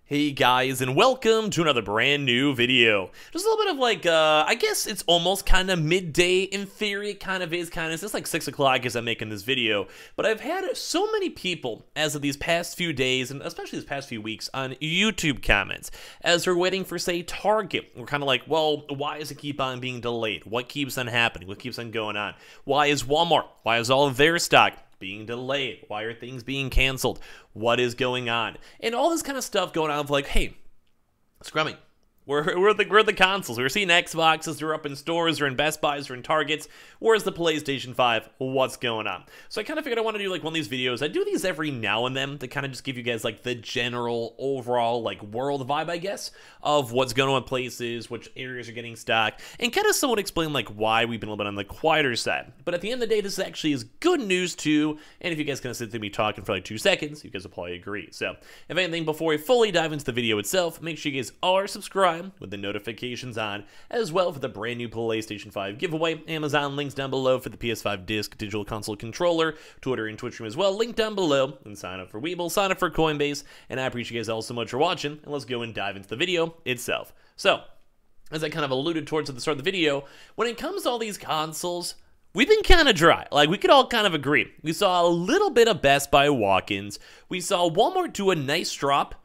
Hey guys, and welcome to another brand new video. Just a little bit of like, I guess it's almost kind of midday in theory. It kind of is, It's just like 6 o'clock as I'm making this video. But I've had so many people as of these past few days, and especially these past few weeks, on YouTube comments as they're waiting for, say, Target. We're kind of like, well, why does it keep on being delayed? What keeps on happening? What keeps on going on? Why is Walmart? Why is all of their stock being delayed? Why are things being canceled? What is going on? And all this kind of stuff going on of like, hey, Scrummy, we're the consoles. We're seeing Xboxes, they're up in stores, they're in Best Buys, they're in Targets. Where's the PlayStation 5? What's going on? So I kind of figured I want to do like one of these videos. I do these every now and then to kind of just give you guys like the general overall like world vibe, I guess, of what's going on in places, which areas are getting stock, and kind of somewhat explain like why we've been a little bit on the quieter side. But at the end of the day, this actually is good news too, and if you guys kind of sit through me talking for like 2 seconds, you guys will probably agree. So if anything, before we fully dive into the video itself, make sure you guys are subscribed with the notifications on, as well for the brand new PlayStation 5 giveaway. Amazon links down below for the PS5 disc digital console controller, Twitter and Twitch room as well, link down below, and sign up for Weeble, sign up for Coinbase, and I appreciate you guys all so much for watching, and let's go and dive into the video itself. So, as I kind of alluded towards at the start of the video, when it comes to all these consoles, we've been kind of dry. Like, we could all kind of agree. We saw a little bit of Best Buy walk-ins. We saw Walmart do a nice drop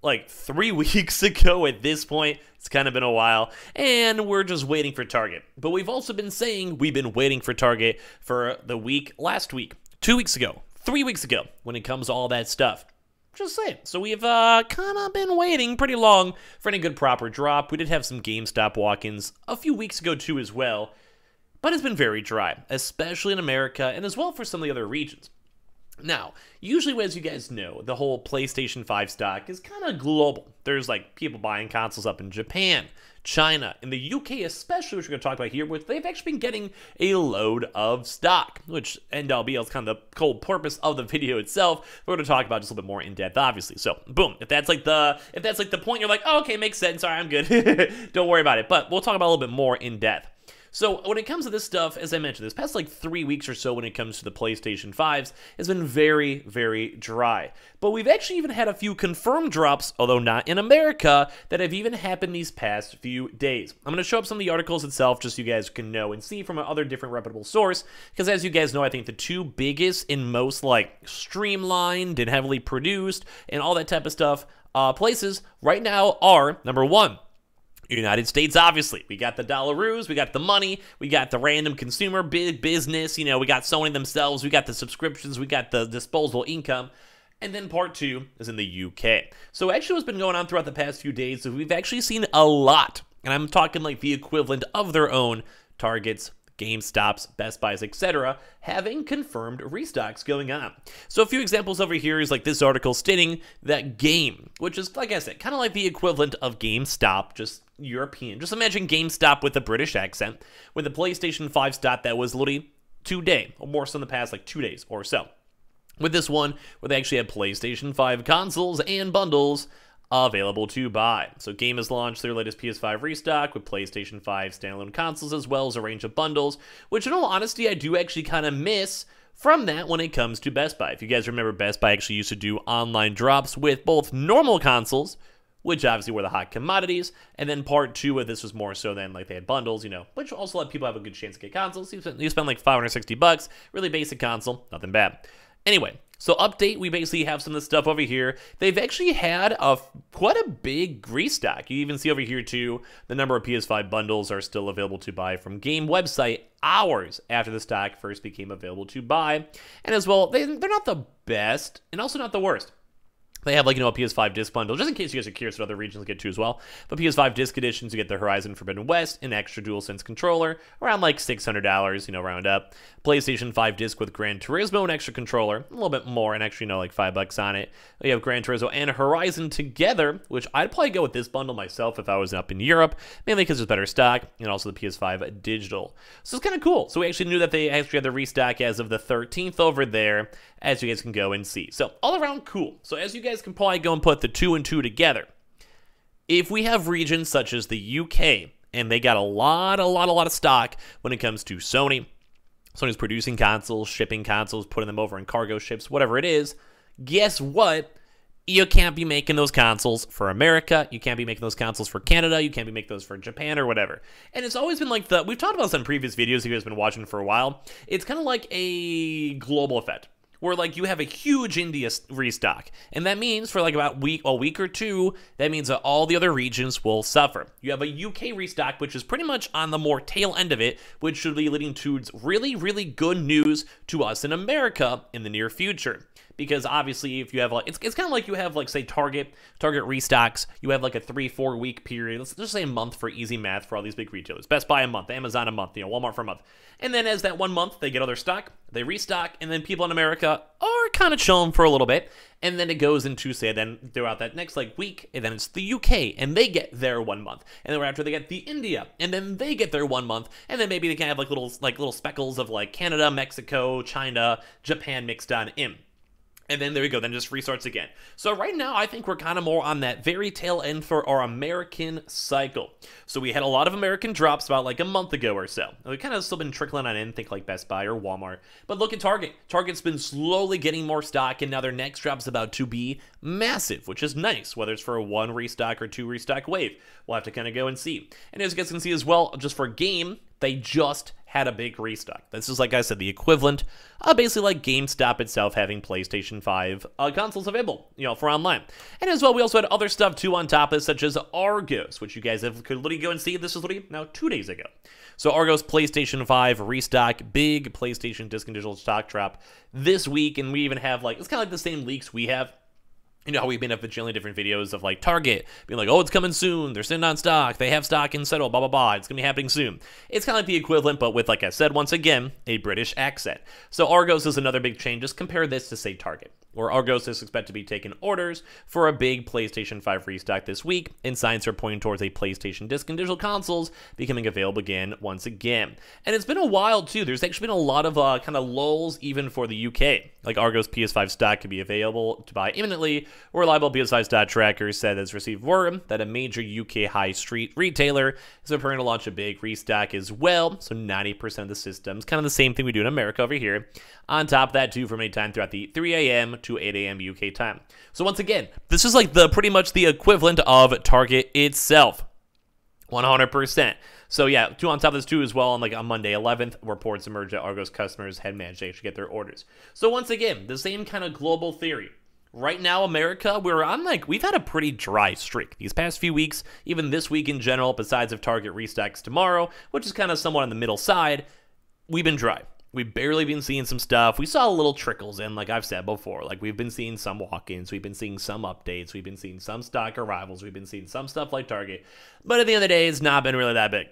like 3 weeks ago at this point. It's kind of been a while, and we're just waiting for Target. But we've also been saying we've been waiting for Target for the week, last week, 2 weeks ago, 3 weeks ago, when it comes to all that stuff. Just saying. So we've kind of been waiting pretty long for any good proper drop. We did have some GameStop walk-ins a few weeks ago too as well, but it's been very dry, especially in America and as well for some of the other regions. Now, usually, as you guys know, the whole PlayStation 5 stock is kind of global. There's like people buying consoles up in Japan, China, in the UK especially, which we're going to talk about here, which they've actually been getting a load of stock, which end all be all is kind of the whole purpose of the video itself. We're going to talk about just a little bit more in depth, obviously. So, boom, if that's like the point, you're like, oh, okay, makes sense. All right, I'm good. Don't worry about it. But we'll talk about a little bit more in depth. So when it comes to this stuff, as I mentioned, this past like 3 weeks or so when it comes to the PlayStation 5s has been very, very dry. But we've actually even had a few confirmed drops, although not in America, that have even happened these past few days. I'm going to show up some of the articles itself just so you guys can know and see from another different reputable source, because as you guys know, I think the two biggest and most like streamlined and heavily produced and all that type of stuff places right now are, number one, United States, obviously. We got the dollaroos, we got the money, we got the random consumer, big business, you know, we got Sony themselves, we got the subscriptions, we got the disposable income. And then part two is in the UK. So actually what's been going on throughout the past few days is we've actually seen a lot, and I'm talking like the equivalent of their own Targets, GameStops, Best Buys, etc., having confirmed restocks going on. So a few examples over here is like this article stating that Game, which is, like I said, kind of like the equivalent of GameStop, just European. Just imagine GameStop with a British accent, with a PlayStation 5 stock that was literally today, or more so in the past like 2 days or so. With this one, where they actually had PlayStation 5 consoles and bundles available to buy. So Game has launched their latest PS5 restock with PlayStation 5 standalone consoles as well as a range of bundles, which in all honesty I do actually kind of miss from that when it comes to Best Buy. If you guys remember, Best Buy actually used to do online drops with both normal consoles, which obviously were the hot commodities, and then part two of this was more so than like they had bundles, you know, which also let people have a good chance to get consoles. You spend like $560, really basic console, nothing bad. Anyway, so update, we basically have some of the stuff over here. They've actually had quite a big restock. You even see over here too, the number of PS5 bundles are still available to buy from Game website hours after the stock first became available to buy. And as well, they're not the best and also not the worst. They have, like, you know, a PS5 disc bundle, just in case you guys are curious what other regions get to as well. But PS5 disc editions, you get the Horizon Forbidden West, an extra DualSense controller, around like $600, you know, round up. PlayStation 5 disc with Gran Turismo, an extra controller, a little bit more, and actually, you know, like $5 on it. You have Gran Turismo and Horizon together, which I'd probably go with this bundle myself if I was up in Europe, mainly because there's better stock, and also the PS5 Digital. So it's kind of cool. So we actually knew that they actually had the restock as of the 13th over there, as you guys can go and see. So all around cool. So as you guys can probably go and put the 2 and 2 together, if we have regions such as the UK, and they got a lot of stock when it comes to Sony, Sony's producing consoles, shipping consoles, putting them over in cargo ships, whatever it is, guess what? You can't be making those consoles for America. You can't be making those consoles for Canada. You can't be making those for Japan or whatever. And it's always been like we've talked about this in previous videos if you guys have been watching for a while. It's kind of like a global effect, where like you have a huge India restock, and that means for like about a week or two, that means that all the other regions will suffer. You have a UK restock, which is pretty much on the more tail end of it, which should be leading to really, really good news to us in America in the near future. Because obviously, if you have like, it's kind of like you have like, say, Target restocks, you have like a 3-4 week period. Let's just say a month for easy math for all these big retailers. Best Buy a month, Amazon a month, Walmart for a month. And then as that 1 month, they get other stock, they restock, and then people in America are kind of chilling for a little bit. And then it goes into, say, then throughout that next like week, and then it's the UK, and they get their 1 month. And then after they get the India, and then they get their 1 month. And then maybe they can have like little speckles of like Canada, Mexico, China, Japan mixed on in. And then there we go, then it just restarts again. So right now, I think we're kind of more on that very tail end for our American cycle. So we had a lot of American drops about like a month ago or so. We kind of still been trickling on in, think like Best Buy or Walmart. But look at Target. Target's been slowly getting more stock, and now their next drop's about to be massive, which is nice, whether it's for a 1 restock or 2 restock wave. We'll have to kind of go and see. And as you guys can see as well, just for game, they just had a big restock. This is, like I said, the equivalent of basically like GameStop itself having PlayStation 5 consoles available, for online. And as well, we also had other stuff too on top of this, such as Argos, which you guys could literally go and see. This is literally now 2 days ago. So Argos PlayStation 5 restock, big PlayStation disc and digital stock drop this week, and we even have like, it's kind of like the same leaks we have. You know how we've been up with different videos of like Target being like, oh, it's coming soon. They're sitting on stock. They have stock in settle, blah, blah, blah. It's going to be happening soon. It's kind of like the equivalent, but with, like I said, once again, a British accent. So Argos is another big change. Just compare this to, say, Target, where Argos is expected to be taking orders for a big PlayStation 5 restock this week, and signs are pointing towards a PlayStation disc and digital consoles becoming available again once again. And it's been a while, too. There's actually been a lot of kind of lulls even for the UK. Like Argos PS5 stock could be available to buy imminently. Reliable PS5 stock trackers said it's received word that a major UK high street retailer is preparing to launch a big restock as well. So 90% of the systems, kind of the same thing we do in America over here. On top of that, too, from any time throughout the 3 a.m. to 8 a.m. UK time. So once again, this is like pretty much the equivalent of Target itself. 100%. So yeah, too, on top of this too as well, on Monday 11th, reports emerged that Argos customers had managed to actually get their orders. So once again, the same kind of global theory. Right now, America, we've had a pretty dry streak these past few weeks, even this week in general, besides if Target restocks tomorrow, which is kind of somewhat on the middle side. We've been dry. We've barely been seeing some stuff. We saw little trickles in, like I've said before. Like, we've been seeing some walk-ins. We've been seeing some updates. We've been seeing some stock arrivals. We've been seeing some stuff like Target. But at the end of the day, it's not been really that big.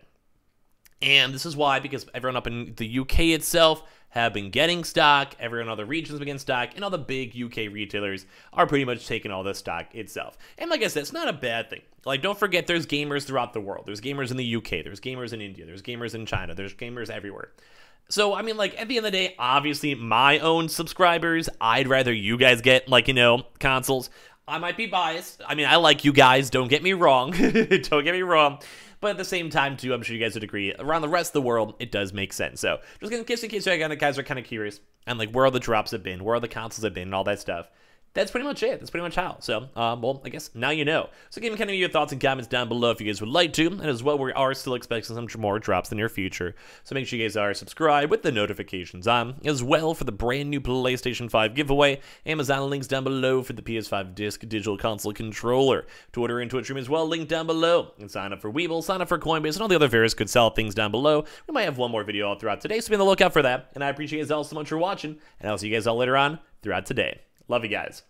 And this is why, because everyone up in the UK itself have been getting stock, everyone in other regions have been getting stock, and all the big UK retailers are pretty much taking all this stock itself. And like I said, it's not a bad thing. Like, don't forget, there's gamers throughout the world. There's gamers in the UK. There's gamers in India. There's gamers in China. There's gamers everywhere. So, I mean, like, at the end of the day, obviously, my own subscribers, I'd rather you guys get, consoles. I might be biased. I mean, I like you guys. Don't get me wrong. Don't get me wrong. But at the same time, too, I'm sure you guys would agree, around the rest of the world, it does make sense. So, just in case you guys are kind of curious, and, where all the drops have been, where all the consoles have been, and all that stuff. That's pretty much it. That's pretty much how. So, well, I guess now you know. So give me kind of your thoughts and comments down below if you guys would like to. And as well, we are still expecting some more drops in the near future. So make sure you guys are subscribed with the notifications on. As well, for the brand new PlayStation 5 giveaway, Amazon links down below for the PS5 disc digital console controller. Twitter and Twitch stream as well, link down below. And sign up for Webull, sign up for Coinbase, and all the other various good sell things down below. We might have one more video all throughout today, so be on the lookout for that. And I appreciate you guys all so much for watching. And I'll see you guys all later on throughout today. Love you guys.